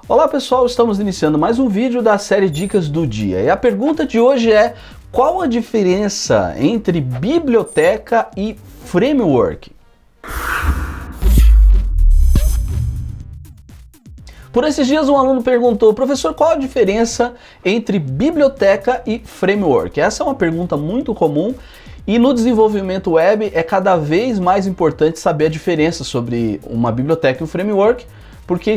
Olá pessoal, estamos iniciando mais um vídeo da série Dicas do Dia. E a pergunta de hoje é: qual a diferença entre biblioteca e framework? Por esses dias um aluno perguntou: professor, qual a diferença entre biblioteca e framework? Essa é uma pergunta muito comum e no desenvolvimento web é cada vez mais importante saber a diferença sobre uma biblioteca e um framework, porque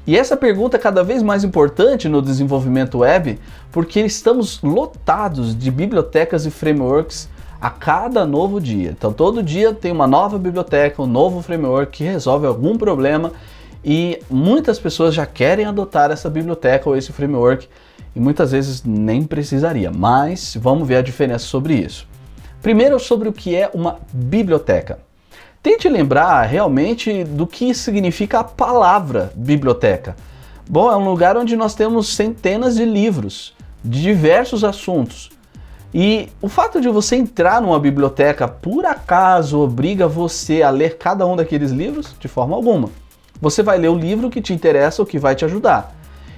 e essa pergunta é cada vez mais importante no desenvolvimento web, porque estamos lotados de bibliotecas e frameworks a cada novo dia. Então todo dia tem uma nova biblioteca, um novo framework que resolve algum problema e muitas pessoas já querem adotar essa biblioteca ou esse framework e muitas vezes nem precisaria, mas vamos ver a diferença sobre isso. Primeiro, sobre o que é uma biblioteca. Tente lembrar realmente do que significa a palavra biblioteca. Bom, é um lugar onde nós temos centenas de livros de diversos assuntos. E o fato de você entrar numa biblioteca por acaso obriga você a ler cada um daqueles livros? De forma alguma. Você vai ler o livro que te interessa, o que vai te ajudar.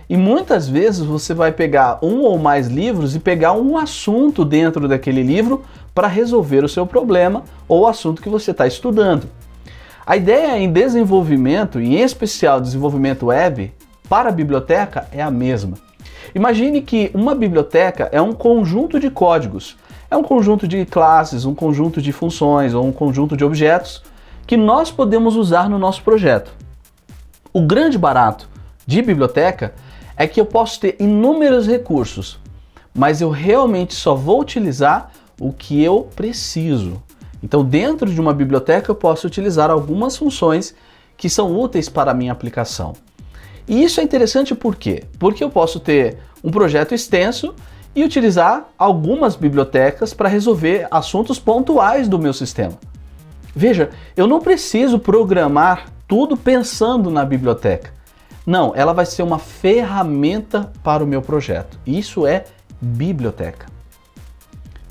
E muitas vezes você vai pegar um ou mais livros e pegar um assunto dentro daquele livro para resolver o seu problema ou o assunto que você está estudando. A ideia em desenvolvimento, e em especial desenvolvimento web, para a biblioteca é a mesma. Imagine que uma biblioteca é um conjunto de códigos, é um conjunto de classes, um conjunto de funções ou um conjunto de objetos que nós podemos usar no nosso projeto. O grande barato de biblioteca é que eu posso ter inúmeros recursos, mas eu realmente só vou utilizar o que eu preciso. Então, dentro de uma biblioteca eu posso utilizar algumas funções que são úteis para a minha aplicação. E isso é interessante por quê? Porque eu posso ter um projeto extenso e utilizar algumas bibliotecas para resolver assuntos pontuais do meu sistema. Veja, eu não preciso programar tudo pensando na biblioteca. Não, ela vai ser uma ferramenta para o meu projeto. Isso é biblioteca.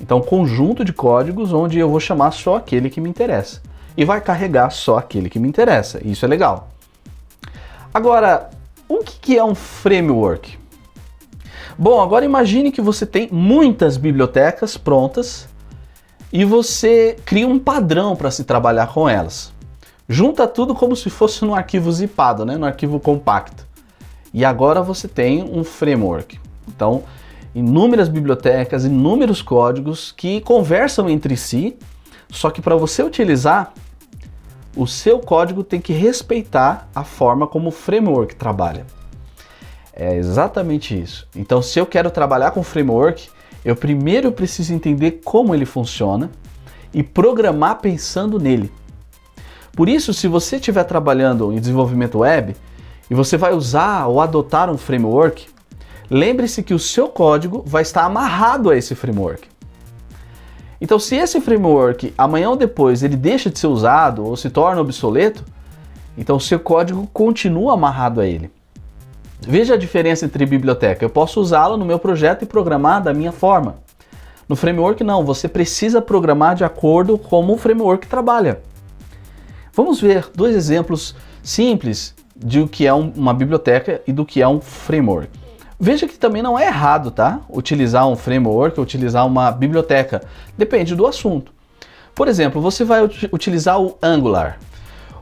Então, conjunto de códigos onde eu vou chamar só aquele que me interessa. E vai carregar só aquele que me interessa. Isso é legal. Agora, o que é um framework? Bom, agora imagine que você tem muitas bibliotecas prontas e você cria um padrão para se trabalhar com elas. Junta tudo como se fosse num arquivo zipado, né? Num arquivo compacto. E agora você tem um framework. Então, inúmeras bibliotecas, inúmeros códigos que conversam entre si, só que para você utilizar, o seu código tem que respeitar a forma como o framework trabalha. É exatamente isso. Então, se eu quero trabalhar com framework, eu primeiro preciso entender como ele funciona e programar pensando nele. Por isso, se você estiver trabalhando em desenvolvimento web e você vai usar ou adotar um framework, lembre-se que o seu código vai estar amarrado a esse framework. Então, se esse framework amanhã ou depois ele deixa de ser usado ou se torna obsoleto, então o seu código continua amarrado a ele. Veja a diferença entre biblioteca. Eu posso usá-la no meu projeto e programar da minha forma. No framework não, você precisa programar de acordo com como o framework trabalha. Vamos ver dois exemplos simples de o que é uma biblioteca e do que é um framework. Veja que também não é errado, tá? Utilizar um framework ou utilizar uma biblioteca. Depende do assunto. Por exemplo, você vai utilizar o Angular.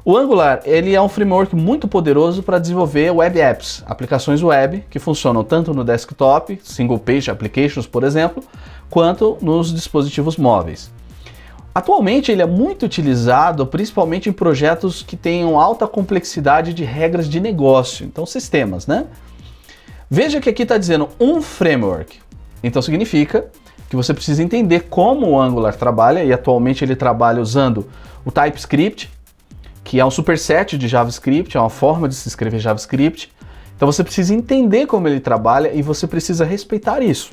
O Angular ele é um framework muito poderoso para desenvolver web apps, aplicações web que funcionam tanto no desktop, single page applications, por exemplo, quanto nos dispositivos móveis. Atualmente ele é muito utilizado principalmente em projetos que tenham alta complexidade de regras de negócio, então sistemas, né? Veja que aqui está dizendo um framework, então significa que você precisa entender como o Angular trabalha e atualmente ele trabalha usando o TypeScript, que é um superset de JavaScript, é uma forma de se escrever JavaScript, então você precisa entender como ele trabalha e você precisa respeitar isso.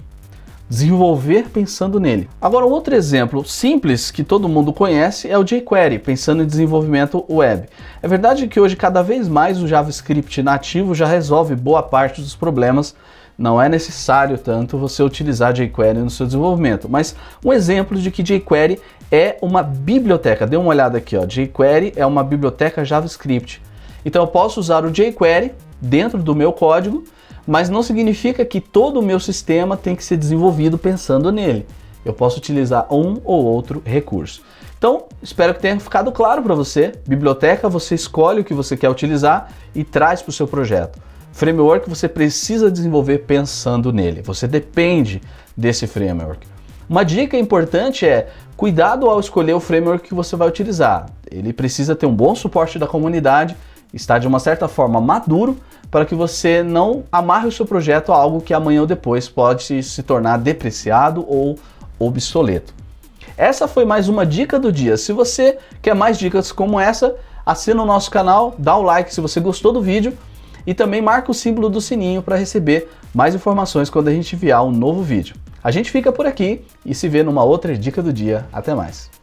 Desenvolver pensando nele. Agora, um outro exemplo simples que todo mundo conhece é o jQuery, pensando em desenvolvimento web. É verdade que hoje cada vez mais o JavaScript nativo já resolve boa parte dos problemas, não é necessário tanto você utilizar jQuery no seu desenvolvimento, mas um exemplo de que jQuery é uma biblioteca. Dê uma olhada aqui, ó. jQuery é uma biblioteca JavaScript Então eu posso usar o jQuery dentro do meu código, mas não significa que todo o meu sistema tem que ser desenvolvido pensando nele. Eu posso utilizar um ou outro recurso. Então, espero que tenha ficado claro para você. Biblioteca, você escolhe o que você quer utilizar e traz para o seu projeto. Framework, você precisa desenvolver pensando nele. Você depende desse framework. Uma dica importante é cuidado ao escolher o framework que você vai utilizar. Ele precisa ter um bom suporte da comunidade, estar de uma certa forma maduro, para que você não amarre o seu projeto a algo que amanhã ou depois pode se tornar depreciado ou obsoleto. Essa foi mais uma dica do dia. Se você quer mais dicas como essa, assina o nosso canal, dá o like se você gostou do vídeo e também marca o símbolo do sininho para receber mais informações quando a gente enviar um novo vídeo. A gente fica por aqui e se vê numa outra dica do dia. Até mais!